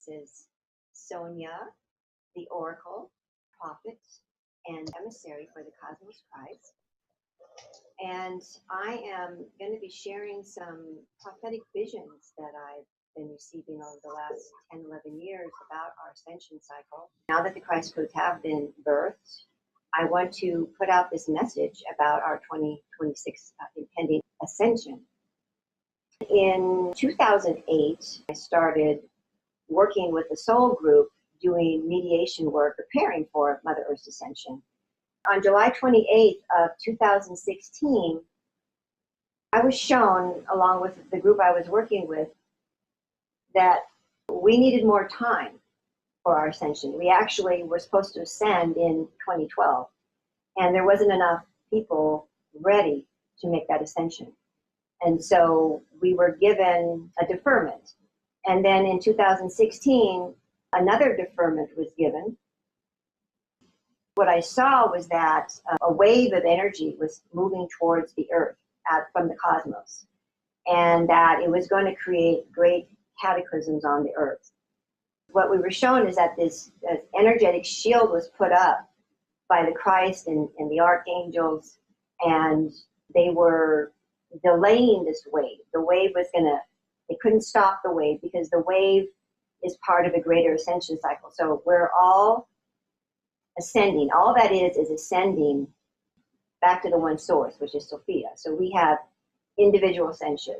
is Sonia, the Oracle, Prophet, and Emissary for the Cosmos Prize. And I am going to be sharing some prophetic visions that I've been receiving over the last 10, 11 years about our ascension cycle. Now that the Christ codes have been birthed, I want to put out this message about our 2026 impending ascension. In 2008, I started working with the Soul Group, doing mediation work, preparing for Mother Earth's ascension. On July 28th of 2016, I was shown, along with the group I was working with, that we needed more time for our ascension. We actually were supposed to ascend in 2012, and there wasn't enough people ready to make that ascension. And so we were given a deferment. And then in 2016, another deferment was given. What I saw was that a wave of energy was moving towards the Earth from the cosmos, and that it was going to create great cataclysms on the Earth. What we were shown is that this energetic shield was put up by the Christ and the archangels, and they were delaying this wave. The wave was they couldn't stop the wave because the wave is part of a greater ascension cycle. So we're all ascending. All that is ascending back to the one source, which is Sophia. So we have individual ascension.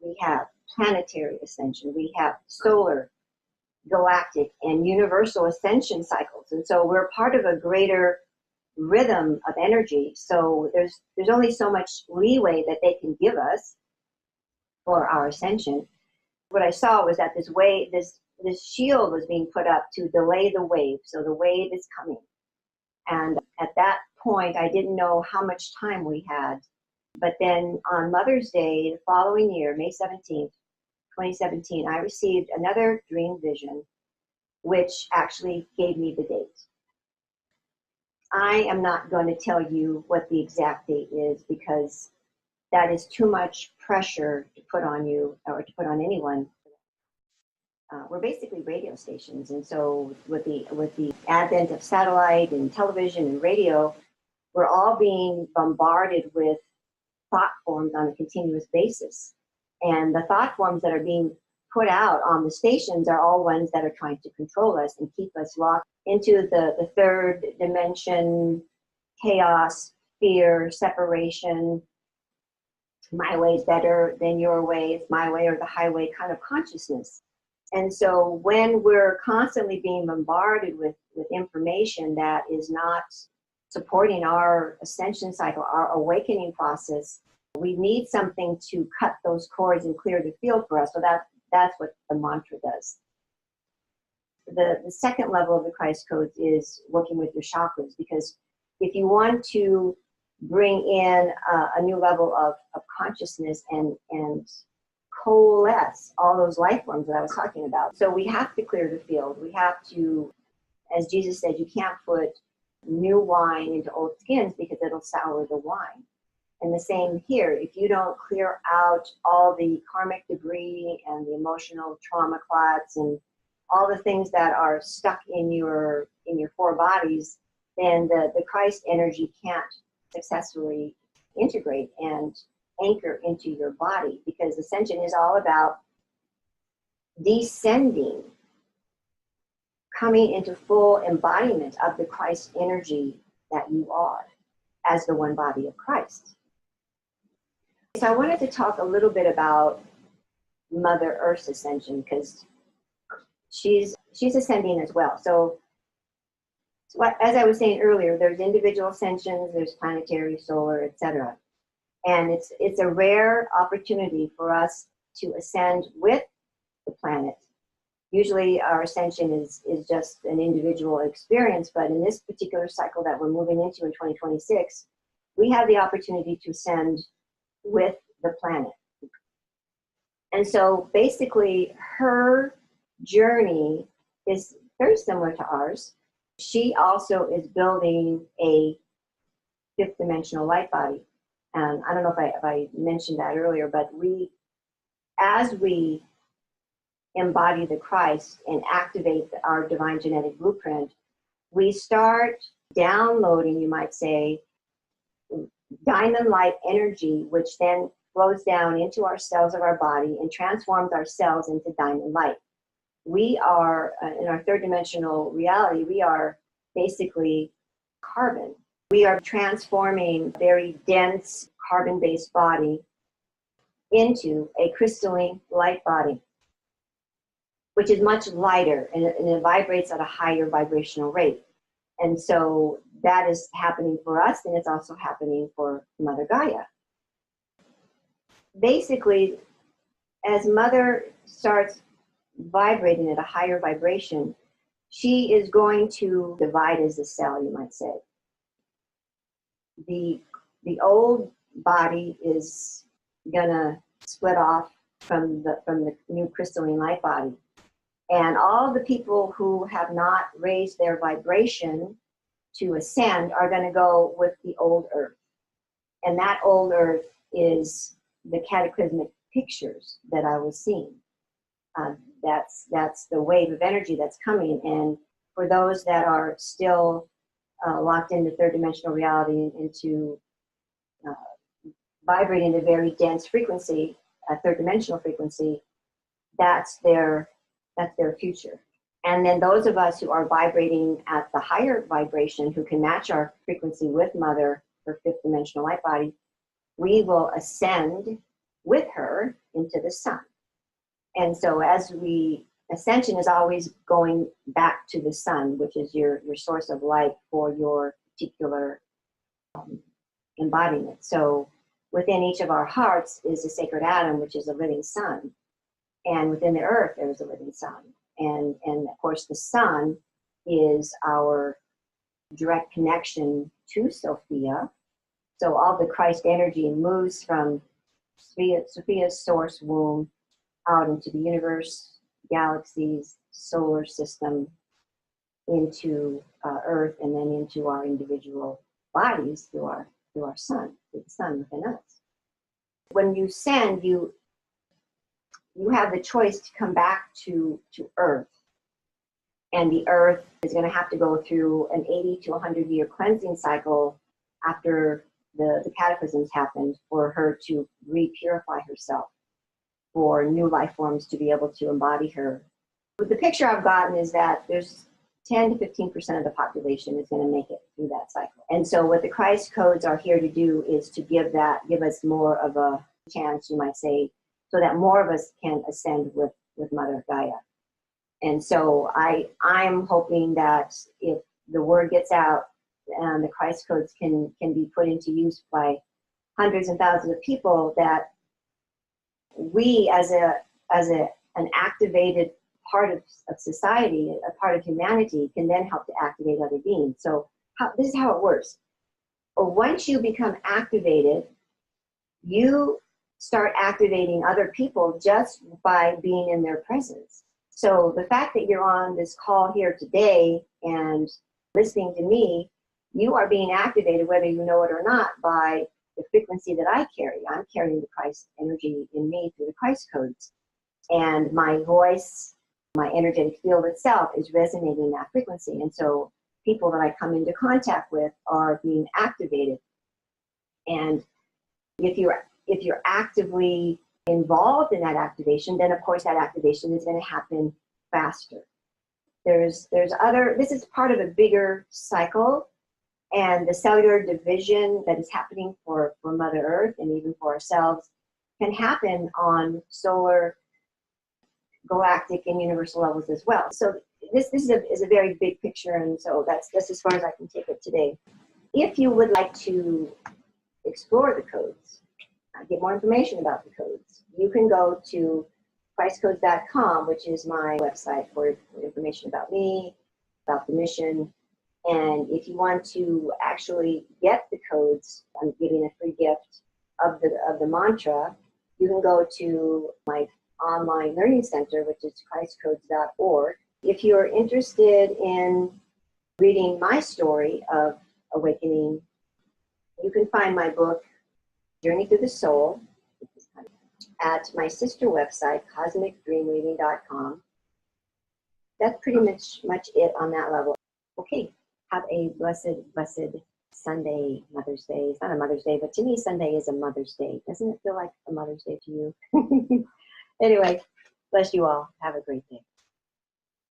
We have planetary ascension. We have solar, galactic, and universal ascension cycles. And so we're part of a greater rhythm of energy. So there's only so much leeway that they can give us for our ascension. What I saw was that this shield was being put up to delay the wave. So the wave is coming. And at that point, I didn't know how much time we had. But then on Mother's Day, the following year, May 17th, 2017, I received another dream vision, which actually gave me the date. I am not going to tell you what the exact date is because that is too much pressure to put on you or to put on anyone. We're basically radio stations, and so with the advent of satellite and television and radio, we're all being bombarded with thought forms on a continuous basis. And the thought forms that are being put out on the stations are all ones that are trying to control us and keep us locked into the third dimension, chaos, fear, separation, my way is better than your way, it's my way or the highway kind of consciousness. And so when we're constantly being bombarded with information that is not supporting our ascension cycle, our awakening process, we need something to cut those cords and clear the field for us. So that's what the mantra does. The second level of the Christ codes is working with your chakras, because if you want to bring in a new level of consciousness and coalesce all those life forms that I was talking about. So we have to clear the field. We have to, as Jesus said, you can't put new wine into old skins because it'll sour the wine. And the same here, if you don't clear out all the karmic debris and the emotional trauma clots and all the things that are stuck in your four bodies, then the Christ energy can't successfully integrate and anchor into your body, because ascension is all about descending, coming into full embodiment of the Christ energy that you are as the one body of Christ. So I wanted to talk a little bit about Mother Earth's ascension, because she's ascending as well. So as I was saying earlier, there's individual ascensions, there's planetary, solar, etc. And it's a rare opportunity for us to ascend with the planet. Usually our ascension is just an individual experience, but in this particular cycle that we're moving into in 2026, we have the opportunity to ascend with the planet. And so basically her journey is very similar to ours. She also is building a fifth dimensional light body. And I don't know if I mentioned that earlier, but as we embody the Christ and activate our divine genetic blueprint, we start downloading, you might say, diamond light energy, which then flows down into our cells of our body and transforms our cells into diamond light. We are, in our third dimensional reality, we are basically carbon. We are transforming a very dense carbon-based body into a crystalline light body, which is much lighter, and it vibrates at a higher vibrational rate. And so that is happening for us, and it's also happening for Mother Gaia. Basically, as Mother starts vibrating at a higher vibration, she is going to divide as a cell, you might say. The old body is gonna split off from the new crystalline light body. And all the people who have not raised their vibration to ascend are going to go with the old earth. And that old earth is the cataclysmic pictures that I was seeing. That's the wave of energy that's coming. And for those that are still locked into third dimensional reality, into vibrating at a very dense frequency, a third dimensional frequency, that's their future. And then those of us who are vibrating at the higher vibration, who can match our frequency with Mother, her fifth dimensional light body, we will ascend with her into the sun. And so ascension is always going back to the sun, which is your source of light for your particular embodiment. So within each of our hearts is a sacred atom, which is a living sun. And within the earth, there is a living sun. And of course, the sun is our direct connection to Sophia. So all the Christ energy moves from Sophia's source womb out into the universe, galaxies, solar system, into Earth, and then into our individual bodies through our sun, through the sun within us. When you ascend, you have the choice to come back to Earth. And the Earth is going to have to go through an 80 to 100 year cleansing cycle after the cataclysms happened, for her to re-purify herself, for new life forms to be able to embody her. But the picture I've gotten is that there's 10 to 15% of the population is going to make it through that cycle. And so what the Christ codes are here to do is to give us more of a chance, you might say, so that more of us can ascend with Mother Gaia. And so I'm hoping that if the word gets out and the Christ codes can be put into use by hundreds and thousands of people, that we as an activated part of society, a part of humanity, can then help to activate other beings. So this is how it works. Once you become activated, you start activating other people just by being in their presence. So the fact that you're on this call here today and listening to me, you are being activated, whether you know it or not, by the frequency that I carry. I'm carrying the Christ energy in me through the Christ codes. And my voice, my energetic field itself is resonating that frequency. And so people that I come into contact with are being activated. And if you're actively involved in that activation, then of course that activation is going to happen faster. This is part of a bigger cycle, and the cellular division that is happening for Mother Earth and even for ourselves can happen on solar, galactic, and universal levels as well. So this is a very big picture, and so that's as far as I can take it today. If you would like to explore the codes, get more information about the codes, you can go to christcodes.com, which is my website for information about me, about the mission. And if you want to actually get the codes, I'm giving a free gift of the mantra, you can go to my online learning center, which is christcodes.org. If you're interested in reading my story of awakening, you can find my book, Journey Through the Soul. at my sister website, cosmicdreamreading.com. That's pretty much it on that level. Okay, have a blessed Sunday, Mother's Day. It's not a Mother's Day, but to me, Sunday is a Mother's Day. Doesn't it feel like a Mother's Day to you? Anyway, bless you all. Have a great day.